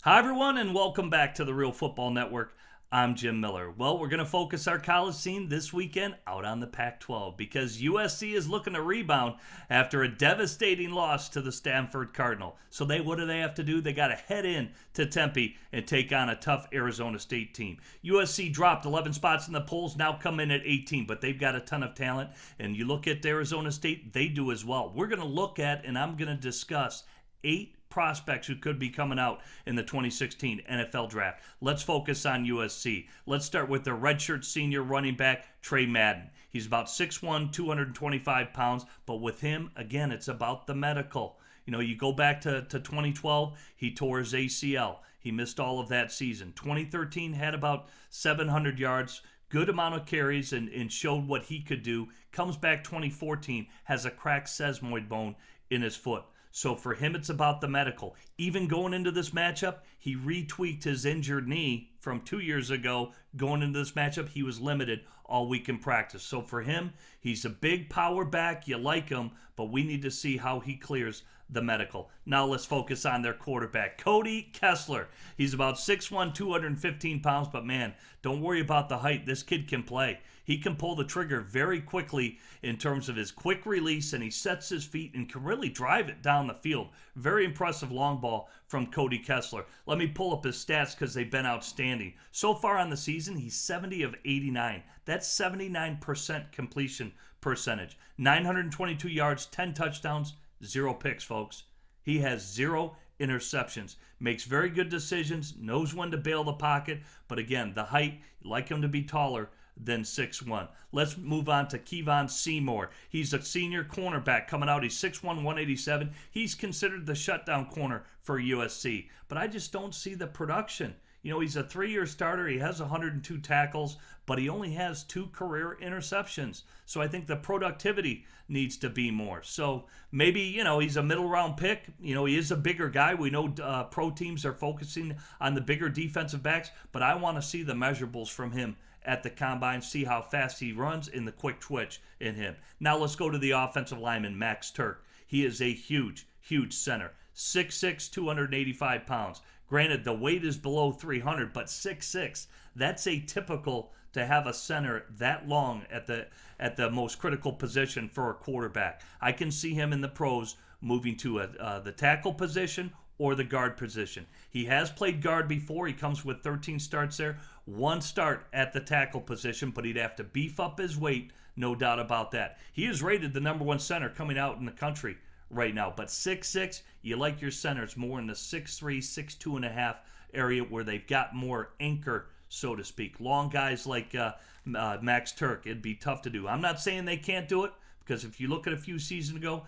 Hi, everyone, and welcome back to the Real Football Network. I'm Jim Miller. Well, we're going to focus our college scene this weekend out on the Pac-12 because USC is looking to rebound after a devastating loss to the Stanford Cardinal. So what do they have to do? They got to head in to Tempe and take on a tough Arizona State team. USC dropped 11 spots in the polls, now come in at 18, but they've got a ton of talent. And you look at Arizona State, they do as well. We're going to look at, and I'm going to discuss, 8 prospects who could be coming out in the 2016 NFL Draft. Let's focus on USC. Let's start with their redshirt senior running back, Tre Madden. He's about 6'1", 225 pounds, but with him, again, it's about the medical. You know, you go back to 2012, he tore his ACL. He missed all of that season. 2013 had about 700 yards, good amount of carries, and showed what he could do. Comes back 2014, has a cracked sesamoid bone in his foot. So for him, it's about the medical. Even going into this matchup, he retweaked his injured knee from 2 years ago. Going into this matchup, he was limited all week in practice. So for him, he's a big power back. You like him, but we need to see how he clears the medical. Now let's focus on their quarterback, Cody Kessler. He's about 6'1", 215 pounds, but man, don't worry about the height. This kid can play. He can pull the trigger very quickly in terms of his quick release, and he sets his feet and can really drive it down the field. Very impressive long ball from Cody Kessler. Let me pull up his stats because they've been outstanding. So far on the season, he's 70 of 89. That's 79% completion percentage. 922 yards, 10 touchdowns, 0 picks, folks. He has 0 interceptions. Makes very good decisions, knows when to bail the pocket, but again, the height, you like him to be taller than 6'1". Let's move on to Kevon Seymour. He's a senior cornerback coming out. He's 6'1", 187. He's considered the shutdown corner for USC, but I just don't see the production. You know, he's a 3-year starter. He has 102 tackles, but he only has 2 career interceptions. So I think the productivity needs to be more. So maybe, you know, he's a middle round pick. You know, he is a bigger guy. We know pro teams are focusing on the bigger defensive backs, but I want to see the measurables from him at the combine, see how fast he runs in the quick twitch in him. Now let's go to the offensive lineman, Max Tuerk. He is a huge, huge center. 6'6", 285 pounds. Granted, the weight is below 300, but 6'6", that's atypical to have a center that long at the most critical position for a quarterback. I can see him in the pros moving to the tackle position or the guard position. He has played guard before. He comes with 13 starts there. 1 start at the tackle position, but he'd have to beef up his weight, no doubt about that. He is rated the number 1 center coming out in the country right now, but 6'6", you like your centers more in the 6'3", 6'2.5" area where they've got more anchor, so to speak. Long guys like Max Tuerk, it'd be tough to do. I'm not saying they can't do it, because if you look at a few seasons ago,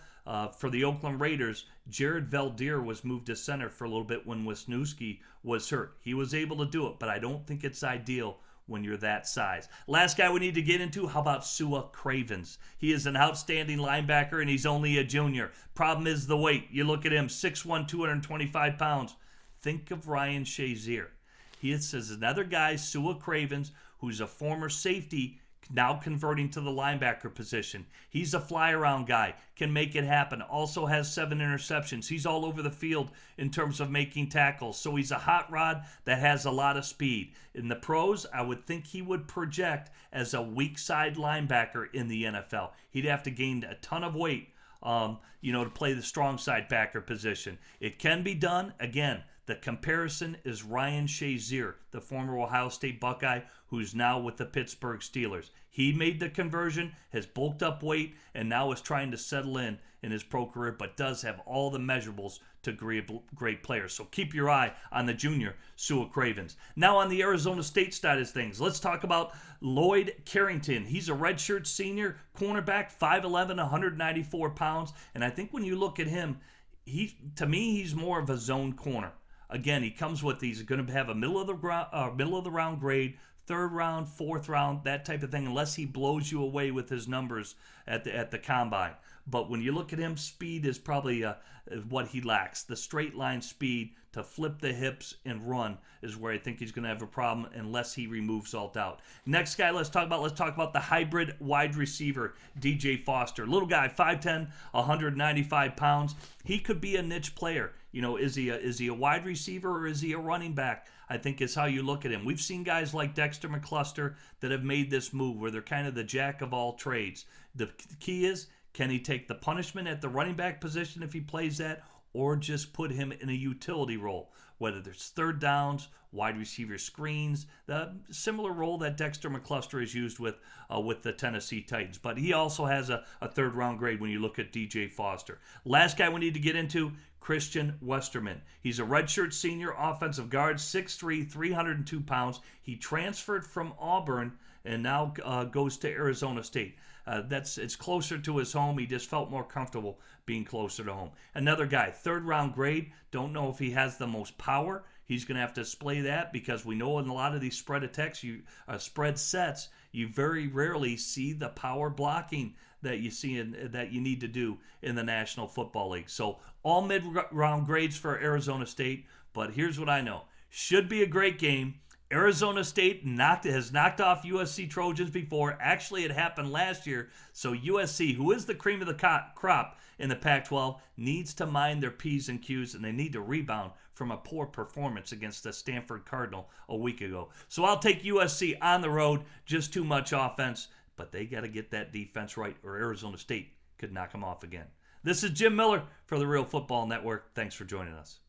for the Oakland Raiders, Jared Valdir was moved to center for a little bit when Wisniewski was hurt. He was able to do it, but I don't think it's ideal when you're that size. Last guy we need to get into, how about Sua Cravens? He is an outstanding linebacker, and he's only a junior. Problem is the weight. You look at him, 6'1", 225 pounds. Think of Ryan Shazier. He is another guy, Sua Cravens, who's a former safety, now converting to the linebacker position. He's a fly-around guy, can make it happen. Also has 7 interceptions. He's all over the field in terms of making tackles. So he's a hot rod that has a lot of speed. In the pros, I would think he would project as a weak side linebacker in the NFL. He'd have to gain a ton of weight, to play the strong side backer position. It can be done. Again, the comparison is Ryan Shazier, the former Ohio State Buckeye, who's now with the Pittsburgh Steelers. He made the conversion, has bulked up weight, and now is trying to settle in his pro career, but does have all the measurables to great players. So keep your eye on the junior Sua Cravens. Now on the Arizona State side of things, let's talk about Lloyd Carrington. He's a redshirt senior cornerback, 5'11", 194 pounds, and I think when you look at him, to me, he's more of a zone corner. Again, he comes with he's going to have a middle of the round grade, 3rd round, 4th round, that type of thing, unless he blows you away with his numbers at the combine. But when you look at him, speed is probably what he lacks. The straight line speed to flip the hips and run is where I think he's going to have a problem unless he removes all doubt. Next guy let's talk about the hybrid wide receiver, DJ Foster. Little guy, 5'10", 195 pounds. He could be a niche player. Is he a wide receiver or is he a running back? I think is how you look at him. We've seen guys like Dexter McCluster that have made this move where they're kind of the jack of all trades. The key is, can he take the punishment at the running back position if he plays that, or just put him in a utility role, whether there's third downs, wide receiver screens, the similar role that Dexter McCluster is used with the Tennessee Titans. But he also has a third-round grade when you look at DJ Foster. Last guy we need to get into, Christian Westerman. He's a redshirt senior offensive guard, 6'3", 302 pounds. He transferred from Auburn and now goes to Arizona State. It's closer to his home. He just felt more comfortable being closer to home. Another guy, third-round grade. Don't know if he has the most power. He's going to have to display that because we know in a lot of these spread attacks, spread sets, you very rarely see the power blocking that you see that you need to do in the National Football League. So all mid-round grades for Arizona State. But here's what I know. Should be a great game. Arizona State has knocked off USC Trojans before. Actually, it happened last year. So USC, who is the cream of the crop in the Pac-12, needs to mind their P's and Q's, and they need to rebound from a poor performance against the Stanford Cardinal a week ago. So I'll take USC on the road. Just too much offense, but they got to get that defense right, or Arizona State could knock them off again. This is Jim Miller for the Real Football Network. Thanks for joining us.